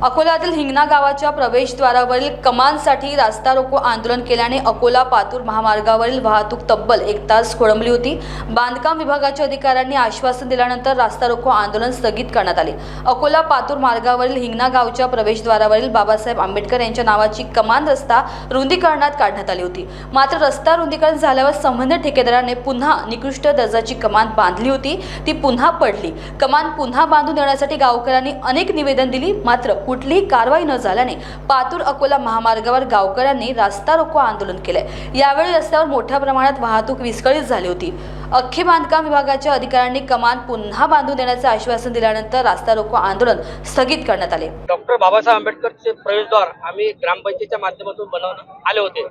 अकोल्यातील हिंगणा गावाच्या प्रवेशद्वारावरील कमानसाठी रास्ता रोको आंदोलन केल्याने अकोला पातूर महामार्गावरील वाहतूक तब्बल 1 तास खोळंबली होती। बांधकाम विभागाच्या अधिकाऱ्यांनी आश्वासन दिल्यानंतर रास्ता रोको आंदोलन स्थगित करण्यात आले। अकोला पातूर मार्गावरील हिंगणा गावच्या प्रवेशद्वारावरील बाबासाहेब आंबेडकर यांच्या नावाची कमान रस्ता रुंदीकरणात काढण्यात आली होती। मात्र रस्ता रुंदीकरण झाल्यावर संबंधित ठेकेदाराने पुन्हा निकृष्ट दर्जाची कमान बांधली होती, ती पुन्हा पडली। कमान पुन्हा बांधून देण्यासाठी गावकऱ्यांनी अनेक निवेदन दिली, मात्र कुठलीही कारवाई न झाल्याने पातूर अकोला महामार्गावर गावकऱ्यांनी रास्ता रोको आंदोलन केले। यावेळी रस्त्यावर मोठ्या प्रमाणात वाहतूक विस्कळीत झाली होती। अख्खे बांधकाम विभागाच्या अधिकाऱ्यांनी कमान पुन्हा बांधून देण्याचे आश्वासन दिल्यानंतर रास्ता रोको आंदोलन स्थगित करण्यात आले। डॉक्टर बाबासाहेब आंबेडकरचे प्रवेशद्वार आम्ही ग्रामपंचायतीच्या माध्यमातून बनवण्यात आले होते,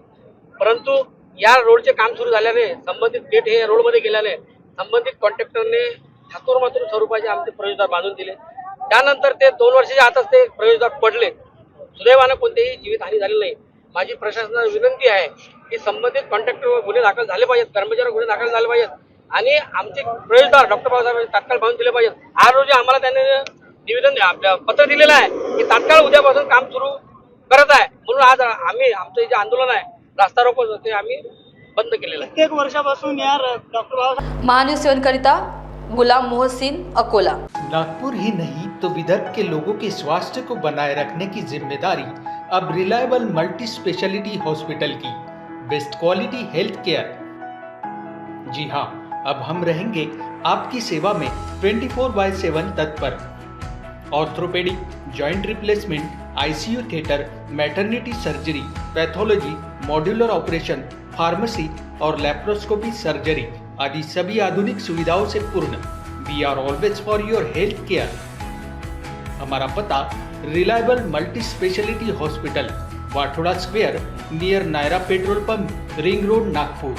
परंतु या रोडचे काम सुरू झाल्याने संबंधित गेट हे रोडमध्ये गेल्याने संबंधित कॉन्ट्रॅक्टरने ठाकूरमातूर स्वरूपाचे आमचे प्रवेशद्वार बांधून दिले। त्यानंतर ते 2 वर्षाच्या आतच ते प्रवेशद्वार पडले। सुदैवाने कोणतीही जीवितहानी झाली नाही। माझी प्रशासनाला विनंती आहे की संबंधित कॉन्ट्रॅक्टरवर गुन्हे दाखल झाले पाहिजेत, कर्मचाऱ्यांवर गुन्हे दाखल झाले पाहिजेत आणि आमचे प्रवेशद्वार डॉक्टर बाबासाहेब तात्काळ बांधून दिले पाहिजेत। आज रोजी आम्हाला त्याने निवेदन पत्र दिलेलं आहे की तात्काळ उद्यापासून काम सुरू करत आहे, म्हणून आज आम्ही आमचं जे आंदोलन आहे रास्ता रोको ते आम्ही बंद केलेलं आहे। 1 वर्षापासून या डॉक्टर बाबासाहेब महान्यूज 7 करिता गुलाम मोहसिन, अकोला। नागपुर ही नहीं तो विदर्भ के लोगों के स्वास्थ्य को बनाए रखने की जिम्मेदारी अब रिलायबल मल्टी स्पेशलिटी हॉस्पिटल की। Best quality health care. जी हाँ, अब हम रहेंगे आपकी सेवा में 24/7 तत्पर। Orthopaedic, joint replacement, ICU theatre, maternity surgery, pathology, modular operation, pharmacy और लैप्रोस्कोपी सर्जरी आदि सभी आधुनिक सुविधाओं से पूर्ण। We are always for your health care. हमारा पता reliable multi speciality hospital, Wathoda square, near Nayara petrol pump, ring road, Nagpur.